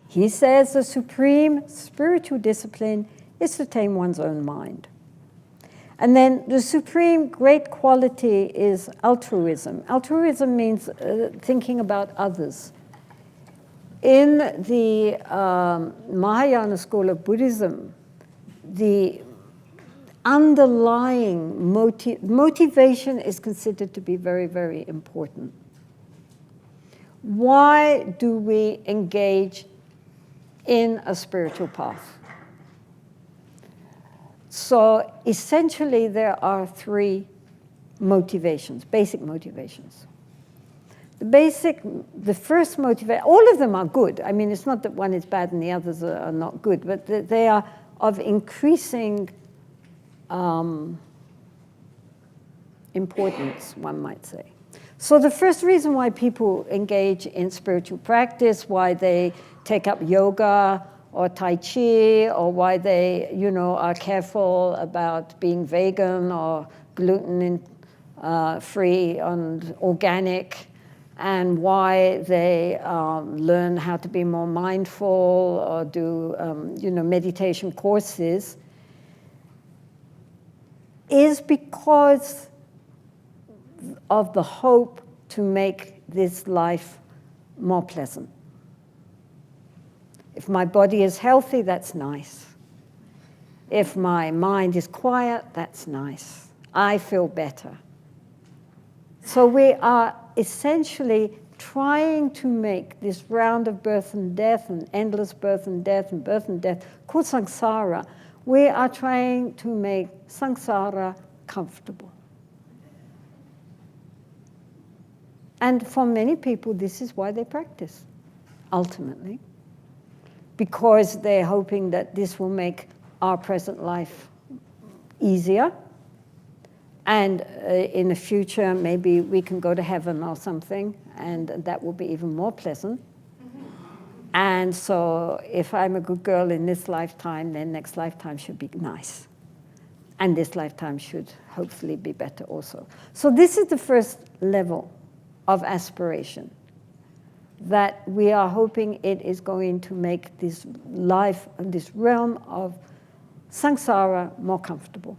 He says the supreme spiritual discipline is to tame one's own mind. And then the supreme great quality is altruism. Altruism means thinking about others. In the Mahayana school of Buddhism, the underlying motivation is considered to be very, very important. Why do we engage in a spiritual path? So essentially, there are three motivations, basic motivations. The first motivation, all of them are good. I mean, it's not that one is bad and the others are not good, but they are of increasing importance, one might say. So the first reason why people engage in spiritual practice, why they take up yoga or Tai Chi, or why they, are careful about being vegan or gluten free and organic, and why they learn how to be more mindful or do, meditation courses, is because of the hope to make this life more pleasant. If my body is healthy, that's nice. If my mind is quiet, that's nice. I feel better. So we are essentially trying to make this round of birth and death and endless birth and death called samsara. We are trying to make samsara comfortable. And for many people, this is why they practice, ultimately. Because they're hoping that this will make our present life easier. And in the future, maybe we can go to heaven or something, and that will be even more pleasant. And so if I'm a good girl in this lifetime, then next lifetime should be nice. And this lifetime should hopefully be better also. So this is the first level of aspiration, that we are hoping it is going to make this life and this realm of samsara more comfortable.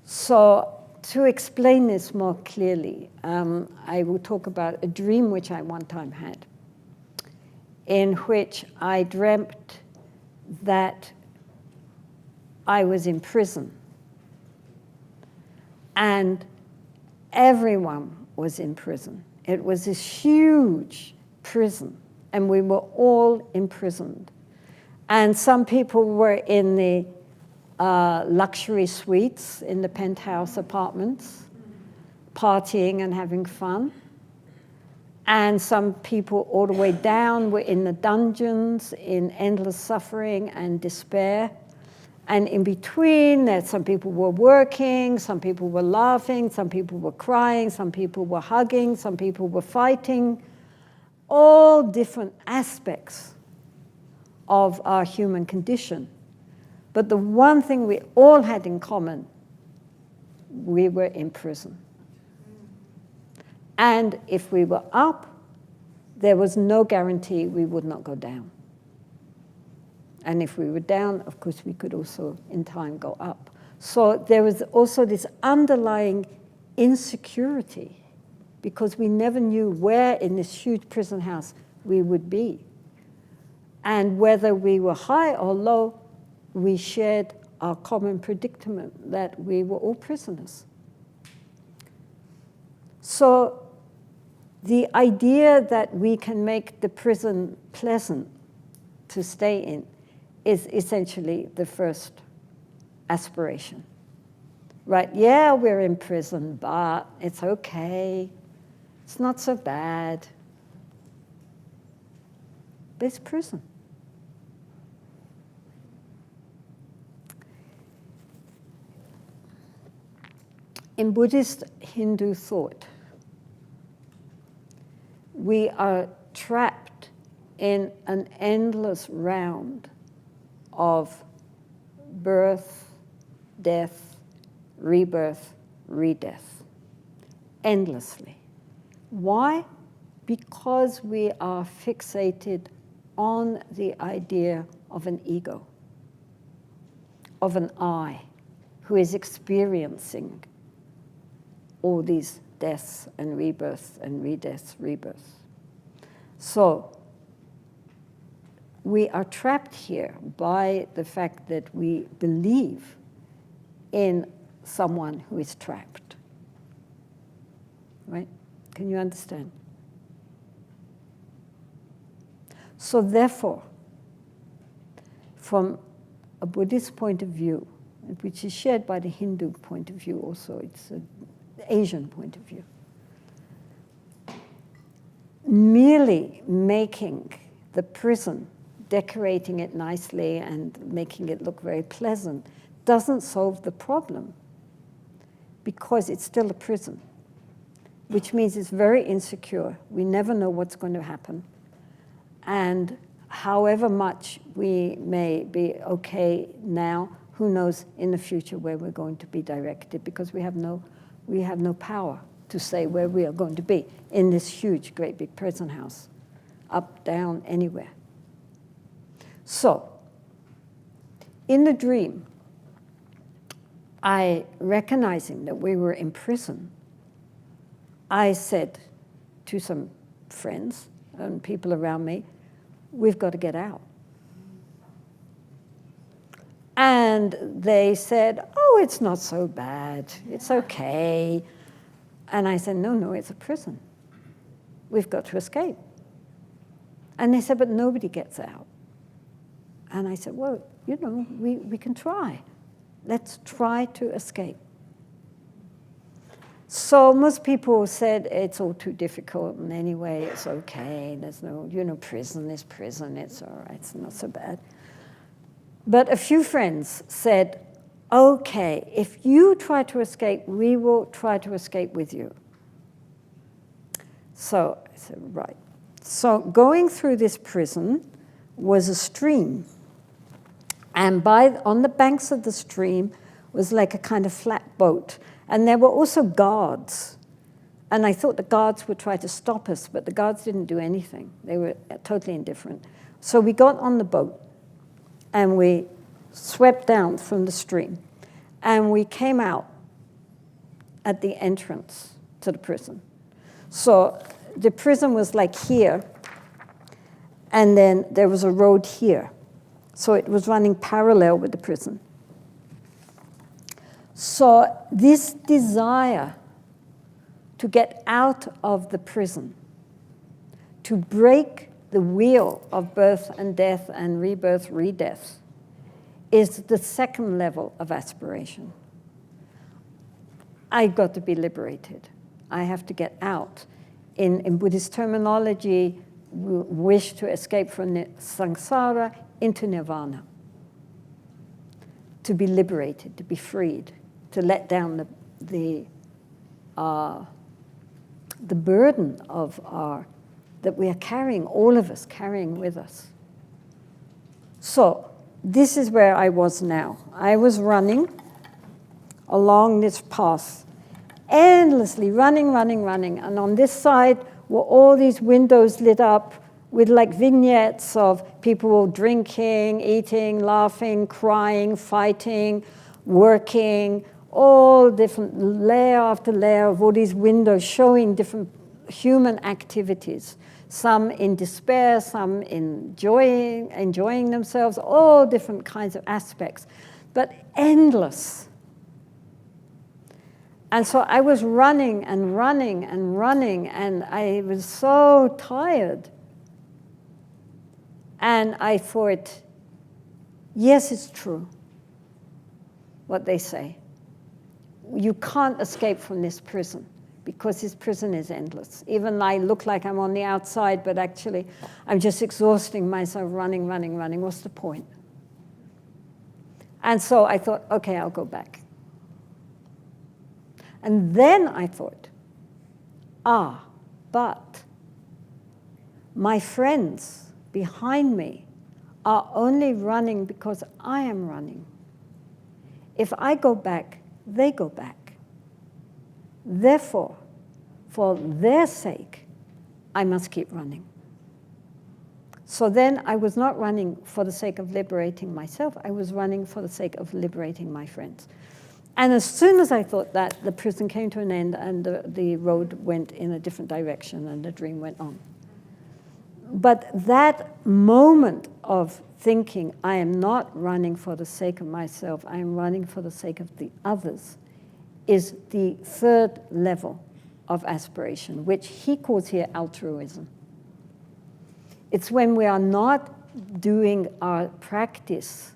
So to explain this more clearly, I will talk about a dream which I one time had, in which I dreamt that I was in prison and everyone was in prison. It was this huge prison, and we were all imprisoned. And some people were in the luxury suites in the penthouse apartments, partying and having fun. And some people all the way down were in the dungeons, in endless suffering and despair. And in between, some people were working, some people were laughing, some people were crying, some people were hugging, some people were fighting. All different aspects of our human condition. But the one thing we all had in common, we were in prison. And if we were up, there was no guarantee we would not go down. And if we were down, of course, we could also, in time, go up. So there was also this underlying insecurity, because we never knew where in this huge prison house we would be. And whether we were high or low, we shared our common predicament that we were all prisoners. So the idea that we can make the prison pleasant to stay in is essentially the first aspiration. Right, yeah, we're in prison, but it's okay. It's not so bad. But it's prison. In Buddhist Hindu thought, we are trapped in an endless round of birth, death, rebirth, redeath, endlessly. Why? because we are fixated on the idea of an ego, of an I, who is experiencing all these deaths and rebirths and redeaths, rebirths. So we are trapped here by the fact that we believe in someone who is trapped. Right? Can you understand? So therefore, from a Buddhist point of view, which is shared by the Hindu point of view also, it's an Asian point of view, merely making the prison, decorating it nicely and making it look very pleasant, doesn't solve the problem, because it's still a prison, which means it's very insecure. We never know what's going to happen. And however much we may be okay now, who knows in the future where we're going to be directed, because we have no power to say where we are going to be in this huge, great big prison house, up, down, anywhere. So, in the dream, recognizing that we were in prison, I said to some friends and people around me, we've got to get out. And they said, oh, it's not so bad. It's okay. And I said, no, it's a prison. We've got to escape. And they said, but nobody gets out. And I said, well, we can try. Let's try to escape. So most people said it's all too difficult, and anyway, it's okay. There's no, prison is prison. It's all right. It's not so bad. But a few friends said, okay, if you try to escape, we will try to escape with you. So I said, right. So going through this prison was a stream. And on the banks of the stream was like a kind of flat boat. And there were also guards. And I thought the guards would try to stop us, but the guards didn't do anything. They were totally indifferent. So we got on the boat, and we swept down from the stream. And we came out at the entrance to the prison. So the prison was like here, and then there was a road here. So it was running parallel with the prison. So this desire to get out of the prison, to break the wheel of birth and death and rebirth, redeath, is the second level of aspiration. I've got to be liberated. I have to get out. In Buddhist terminology, we wish to escape from samsara into nirvana, to be liberated, to be freed, to let down the burden that we are carrying, all of us carrying with us. So this is where I was now. I was running along this path, endlessly running. And on this side were all these windows lit up with like vignettes of people drinking, eating, laughing, crying, fighting, working, all different layer after layer of all these windows showing different human activities. Some in despair, some enjoying themselves, all different kinds of aspects, but endless. And so I was running, and I was so tired. And I thought, yes, it's true, what they say. You can't escape from this prison, because this prison is endless. Even I look like I'm on the outside, but actually I'm just exhausting myself, running. What's the point? And so I thought, okay, I'll go back. And then I thought, but my friends behind me are only running because I am running. If I go back, they go back. Therefore, for their sake, I must keep running. So then I was not running for the sake of liberating myself. I was running for the sake of liberating my friends. And as soon as I thought that, the prison came to an end and the road went in a different direction and the dream went on. But that moment of thinking, I am not running for the sake of myself, I am running for the sake of the others, is the third level of aspiration, which he calls here altruism. It's when we are not doing our practice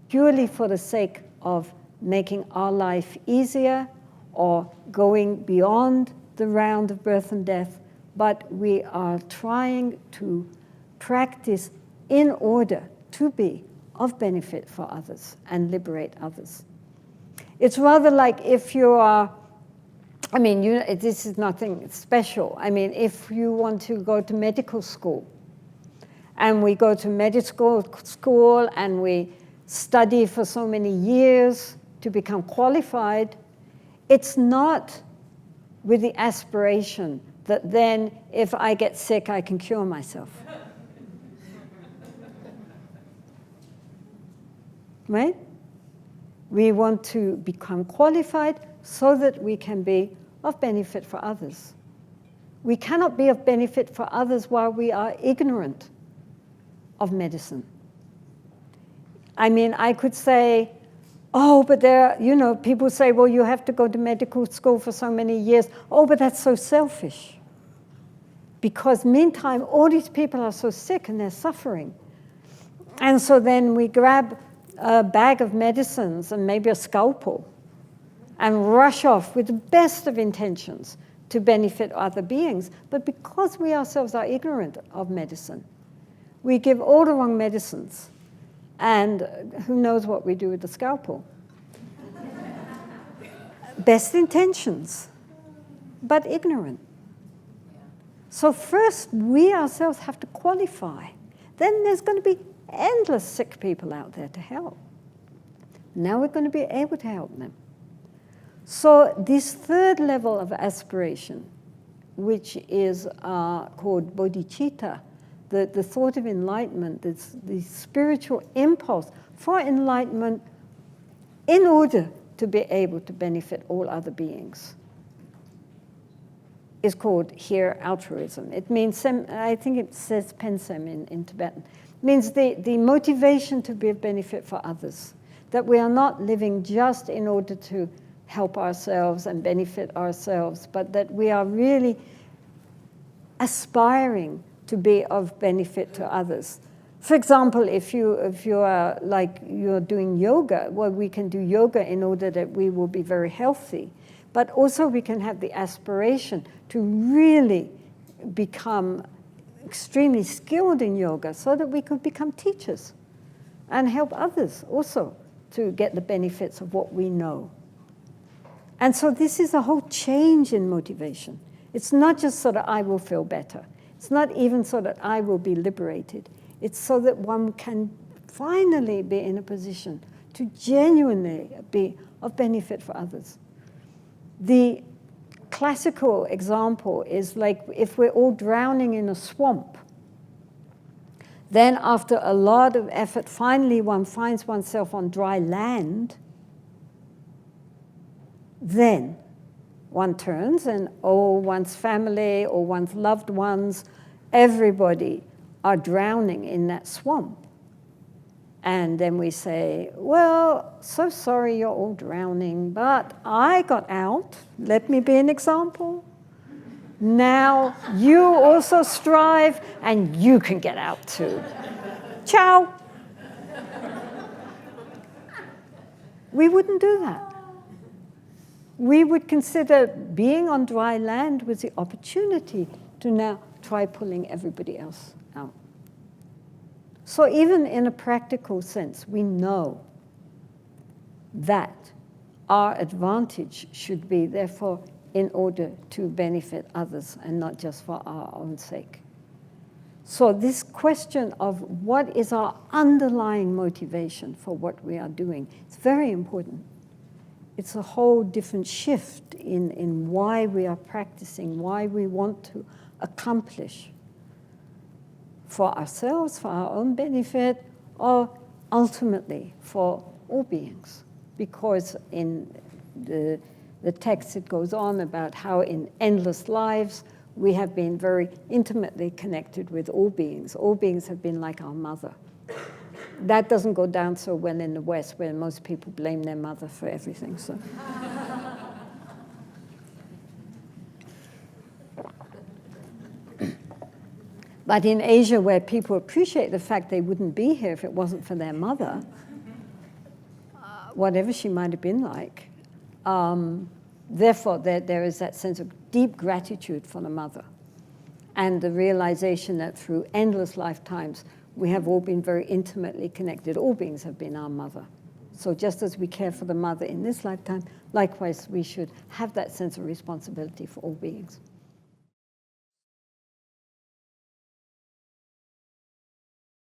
purely for the sake of making our life easier or going beyond the round of birth and death, but we are trying to practice in order to be of benefit for others and liberate others. It's rather like if you are, I mean, this is nothing special. I mean, if you want to go to medical school, and we go to medical school and we study for so many years to become qualified, it's not with the aspiration that then if I get sick, I can cure myself. Right? We want to become qualified so that we can be of benefit for others. We cannot be of benefit for others while we are ignorant of medicine. I mean, I could say, oh, but there, you know, people say, well, you have to go to medical school for so many years. Oh, but that's so selfish. Because meantime, all these people are so sick and they're suffering. And so then we grab a bag of medicines and maybe a scalpel and rush off with the best of intentions to benefit other beings. But because we ourselves are ignorant of medicine, we give all the wrong medicines, and who knows what we do with the scalpel. Best intentions, but ignorant. So first, we ourselves have to qualify. Then there's going to be endless sick people out there to help. Now we're going to be able to help them. So this third level of aspiration, which is called bodhicitta, the thought of enlightenment, the spiritual impulse for enlightenment in order to be able to benefit all other beings, is called here altruism. It means, I think it says pensem in Tibetan. It means the motivation to be of benefit for others, that we are not living just in order to help ourselves and benefit ourselves, but that we are really aspiring to be of benefit to others. For example, if you are like you're doing yoga, well, we can do yoga in order that we will be very healthy, but also we can have the aspiration to really become extremely skilled in yoga so that we could become teachers and help others also to get the benefits of what we know. And so this is a whole change in motivation. It's not just so that I will feel better. It's not even so that I will be liberated. It's so that one can finally be in a position to genuinely be of benefit for others. The classical example is like if we're all drowning in a swamp, then after a lot of effort, finally one finds oneself on dry land, then one turns and all one's family or one's loved ones, everybody are drowning in that swamp. And then we say, well, so sorry you're all drowning, but I got out. Let me be an example. Now you also strive and you can get out too. Ciao. We wouldn't do that. We would consider being on dry land was the opportunity to now try pulling everybody else out. So even in a practical sense, we know that our advantage should be, therefore, in order to benefit others and not just for our own sake. So this question of what is our underlying motivation for what we are doing is very important. It's a whole different shift in why we are practicing, why we want to accomplish for ourselves, for our own benefit, or ultimately for all beings. Because in the text it goes on about how in endless lives we have been very intimately connected with all beings. All beings have been like our mother. That doesn't go down so well in the West, where most people blame their mother for everything. So. But in Asia, where people appreciate the fact they wouldn't be here if it wasn't for their mother, whatever she might have been like, therefore there is that sense of deep gratitude for the mother, and the realization that through endless lifetimes, we have all been very intimately connected. All beings have been our mother. So just as we care for the mother in this lifetime, likewise, we should have that sense of responsibility for all beings.